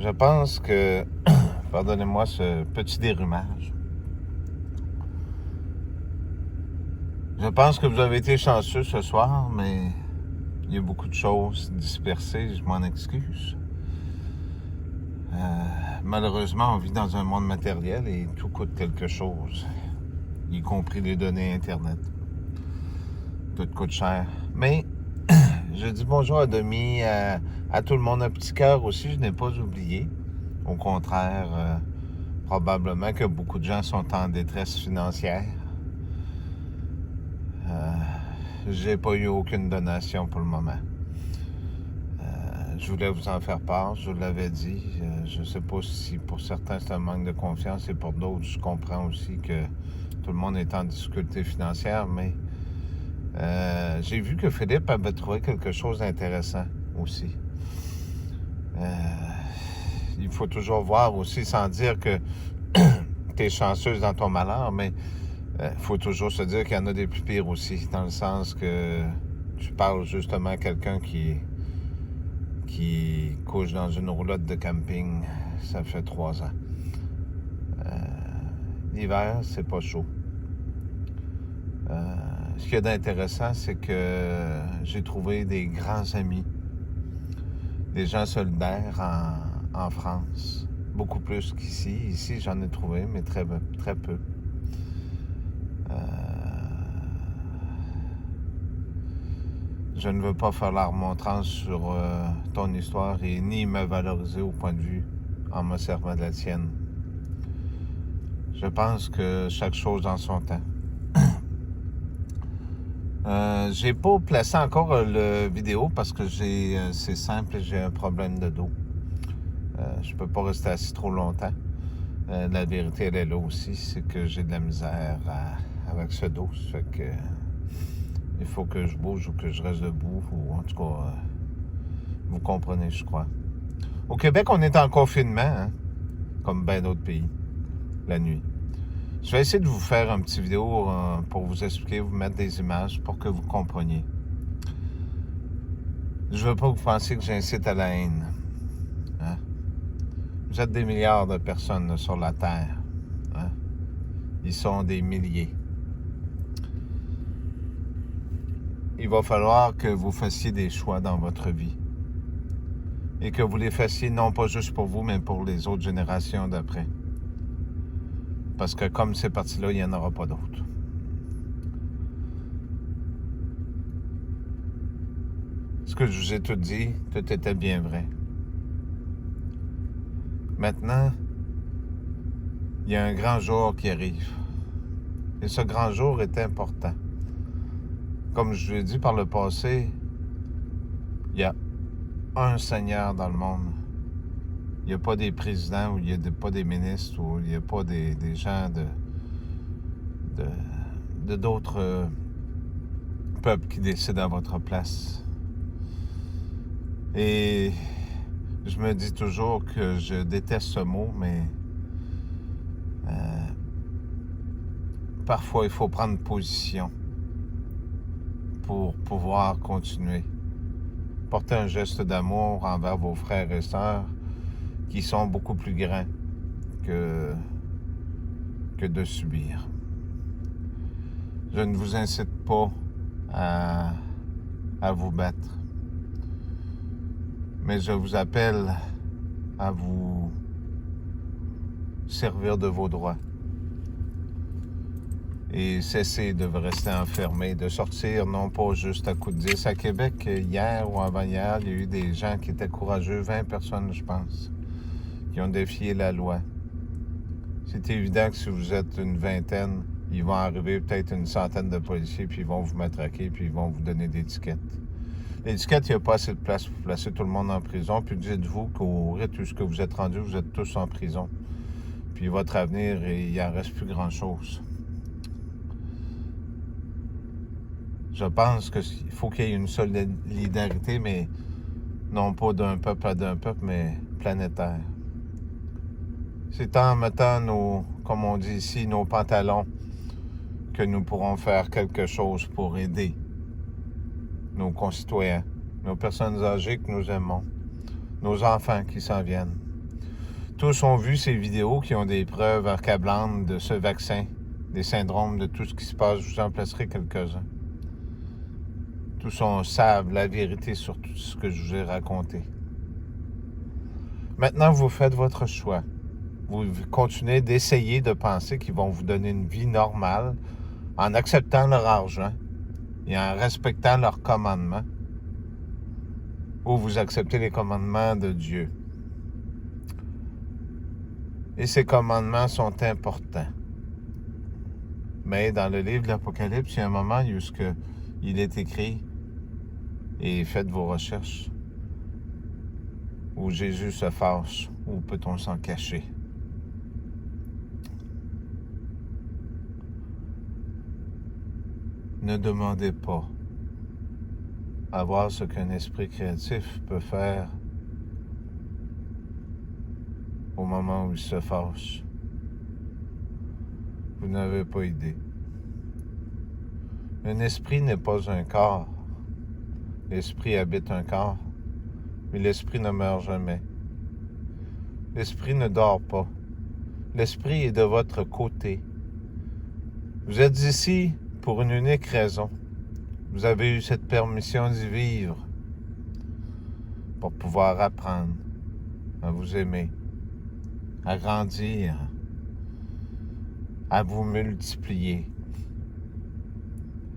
Je pense que, pardonnez-moi ce petit dérumage, je pense que vous avez été chanceux ce soir, mais il y a beaucoup de choses dispersées, je m'en excuse. Malheureusement, on vit dans un monde matériel et tout coûte quelque chose, y compris les données Internet. Tout coûte cher. Mais je dis bonjour à Demi, à tout le monde. Un petit cœur aussi, je n'ai pas oublié. Au contraire, probablement que beaucoup de gens sont en détresse financière. J'ai pas eu aucune donation pour le moment. Je voulais vous en faire part, je vous l'avais dit. Je ne sais pas si pour certains c'est un manque de confiance et pour d'autres, je comprends aussi que tout le monde est en difficulté financière, mais j'ai vu que Philippe avait trouvé quelque chose d'intéressant aussi. Il faut toujours voir aussi, sans dire que tu es chanceuse dans ton malheur, mais il faut toujours se dire qu'il y en a des plus pires aussi, dans le sens que tu parles justement à quelqu'un qui couche dans une roulotte de camping. Ça fait 3 ans. L'hiver, c'est pas chaud. Ce qu'il y a d'intéressant, c'est que j'ai trouvé des grands amis, des gens solidaires en France. Beaucoup plus qu'ici. Ici, j'en ai trouvé, mais très peu. Je ne veux pas faire la remontrance sur ton histoire et ni me valoriser au point de vue en me servant de la tienne. Je pense que chaque chose en son temps. J'ai pas placé encore le vidéo parce que c'est simple, j'ai un problème de dos. Je peux pas rester assis trop longtemps. La vérité, elle est là aussi, c'est que j'ai de la misère avec ce dos. Ça fait que il faut que je bouge ou que je reste debout, ou en tout cas, vous comprenez, je crois. Au Québec, on est en confinement, hein, comme bien d'autres pays, la nuit. Je vais essayer de vous faire une petite vidéo pour vous expliquer, vous mettre des images pour que vous compreniez. Je veux pas que vous pensiez que j'incite à la haine. Hein? Vous êtes des milliards de personnes là, sur la Terre. Hein? Ils sont des milliers. Il va falloir que vous fassiez des choix dans votre vie. Et que vous les fassiez non pas juste pour vous, mais pour les autres générations d'après. Parce que comme c'est parti là, il n'y en aura pas d'autres. Ce que je vous ai tout dit, tout était bien vrai. Maintenant, il y a un grand jour qui arrive. Et ce grand jour est important. Comme je vous l'ai dit par le passé, il y a un Seigneur dans le monde. Il n'y a pas des présidents, ou il n'y a pas des ministres, ou il n'y a pas des gens de d'autres peuples qui décident à votre place. Et je me dis toujours que je déteste ce mot, mais parfois il faut prendre position pour pouvoir continuer. Portez un geste d'amour envers vos frères et sœurs qui sont beaucoup plus grands que de subir. Je ne vous incite pas à vous battre, mais je vous appelle à vous servir de vos droits et cesser de rester enfermé, de sortir non pas juste à coup de 10. À Québec, hier ou avant-hier, il y a eu des gens qui étaient courageux, 20 personnes, je pense, qui ont défié la loi. C'est évident que si vous êtes une vingtaine, ils vont arriver peut-être une centaine de policiers, puis ils vont vous matraquer, puis ils vont vous donner des tickets. L'étiquette, il n'y a pas assez de place pour placer tout le monde en prison, puis dites-vous qu'au rythme où vous êtes rendu, vous êtes tous en prison. Puis votre avenir, il n'en reste plus grand-chose. Je pense qu'il faut qu'il y ait une solidarité, mais non pas d'un peuple à d'un peuple, mais planétaire. C'est en mettant comme on dit ici, nos pantalons, que nous pourrons faire quelque chose pour aider nos concitoyens, nos personnes âgées que nous aimons, nos enfants qui s'en viennent. Tous ont vu ces vidéos qui ont des preuves accablantes de ce vaccin, des syndromes, de tout ce qui se passe. Je vous en placerai quelques-uns. Tous savent la vérité sur tout ce que je vous ai raconté. Maintenant, vous faites votre choix. Vous continuez d'essayer de penser qu'ils vont vous donner une vie normale en acceptant leur argent et en respectant leurs commandements, ou vous acceptez les commandements de Dieu. Et ces commandements sont importants. Mais dans le livre de l'Apocalypse, il y a un moment où il est écrit, et faites vos recherches, où Jésus se fâche, où peut-on s'en cacher? Ne demandez pas à voir ce qu'un esprit créatif peut faire au moment où il se fâche. Vous n'avez pas idée. Un esprit n'est pas un corps. L'esprit habite un corps, mais l'esprit ne meurt jamais. L'esprit ne dort pas. L'esprit est de votre côté. Vous êtes ici pour une unique raison. Vous avez eu cette permission d'y vivre pour pouvoir apprendre à vous aimer, à grandir, à vous multiplier,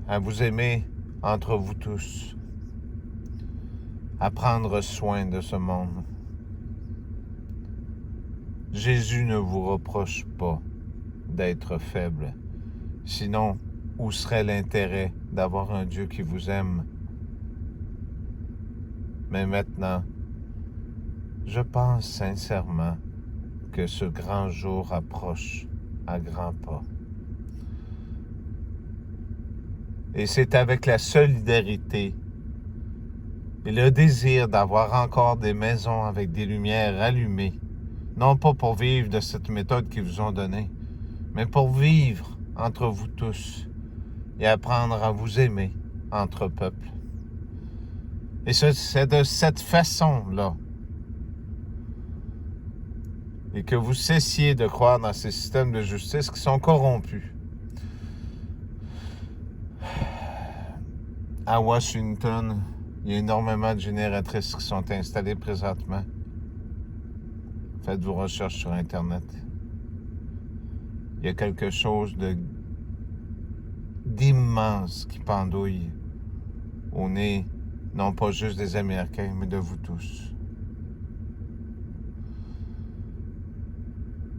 à vous aimer entre vous tous, à prendre soin de ce monde. Jésus ne vous reproche pas d'être faible. Sinon, où serait l'intérêt d'avoir un Dieu qui vous aime? Mais maintenant, je pense sincèrement que ce grand jour approche à grands pas. Et c'est avec la solidarité et le désir d'avoir encore des maisons avec des lumières allumées, non pas pour vivre de cette méthode qu'ils vous ont donnée, mais pour vivre entre vous tous et apprendre à vous aimer entre peuples. Et c'est de cette façon-là, et que vous cessiez de croire dans ces systèmes de justice qui sont corrompus. À Washington, il y a énormément de génératrices qui sont installées présentement. Faites vos recherches sur Internet. Il y a quelque chose d'immense qui pendouille au nez, non pas juste des Américains, mais de vous tous.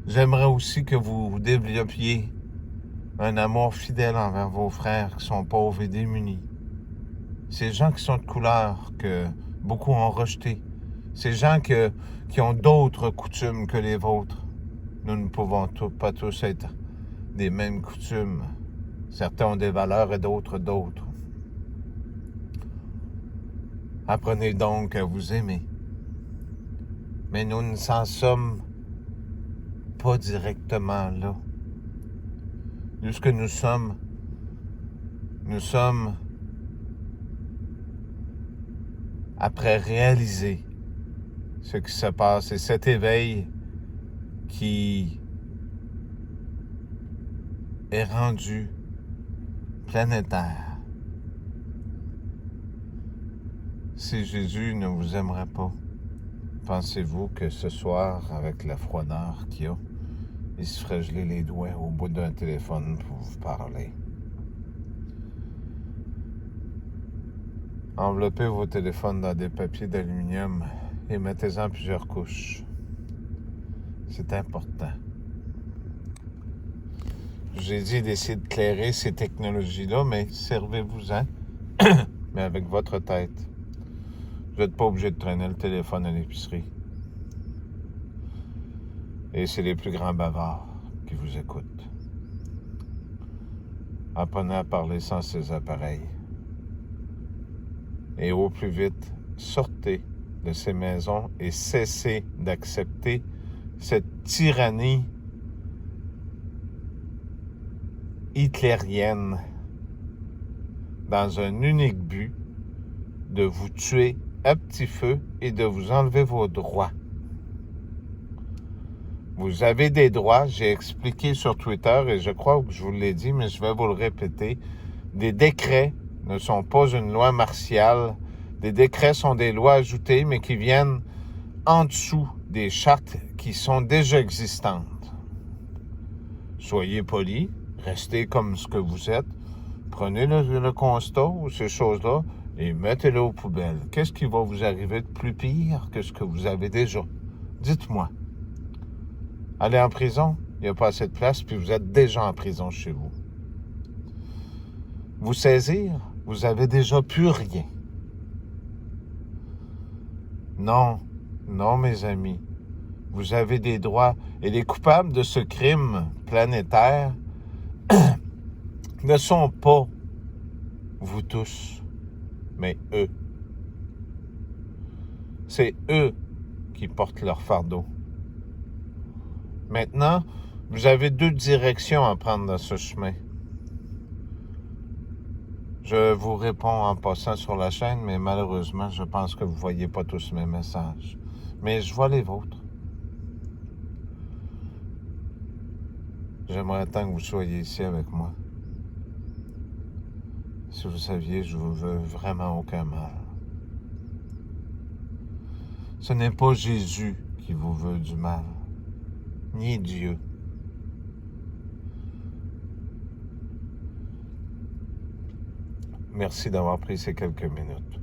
J'aimerais aussi que vous développiez un amour fidèle envers vos frères qui sont pauvres et démunis. Ces gens qui sont de couleur que beaucoup ont rejetés. Ces gens qui ont d'autres coutumes que les vôtres. Nous ne pouvons pas tous être des mêmes coutumes. Certains ont des valeurs et d'autres. Apprenez donc à vous aimer. Mais nous ne s'en sommes pas directement là. Nous, ce que nous sommes après réaliser ce qui se passe et cet éveil qui est rendu planétaire. Si Jésus ne vous aimerait pas, pensez-vous que ce soir, avec la froideur qu'il y a, il se ferait geler les doigts au bout d'un téléphone pour vous parler? Enveloppez vos téléphones dans des papiers d'aluminium et mettez-en plusieurs couches. C'est important. J'ai dit d'essayer de clairer ces technologies-là, mais servez-vous-en, mais avec votre tête. Vous n'êtes pas obligé de traîner le téléphone à l'épicerie. Et c'est les plus grands bavards qui vous écoutent. Apprenez à parler sans ces appareils. Et au plus vite, sortez de ces maisons et cessez d'accepter cette tyrannie hitlérienne dans un unique but de vous tuer à petit feu et de vous enlever vos droits. Vous avez des droits. J'ai expliqué sur Twitter et je crois que je vous l'ai dit, mais je vais vous le répéter. Des décrets ne sont pas une loi martiale. Des décrets sont des lois ajoutées, mais qui viennent en dessous des chartes qui sont déjà existantes. Soyez polis, restez comme ce que vous êtes. Prenez le constat ou ces choses-là et mettez-le aux poubelles. Qu'est-ce qui va vous arriver de plus pire que ce que vous avez déjà? Dites-moi. Allez en prison, il n'y a pas assez de place, puis vous êtes déjà en prison chez vous. Vous saisir, vous avez déjà plus rien. Non, non, mes amis. Vous avez des droits. Et les coupables de ce crime planétaire ne sont pas vous tous, mais eux. C'est eux qui portent leur fardeau. Maintenant, vous avez 2 directions à prendre dans ce chemin. Je vous réponds en passant sur la chaîne, mais malheureusement, je pense que vous ne voyez pas tous mes messages. Mais je vois les vôtres. J'aimerais tant que vous soyez ici avec moi. Si vous saviez, je vous veux vraiment aucun mal. Ce n'est pas Jésus qui vous veut du mal, ni Dieu. Merci d'avoir pris ces quelques minutes.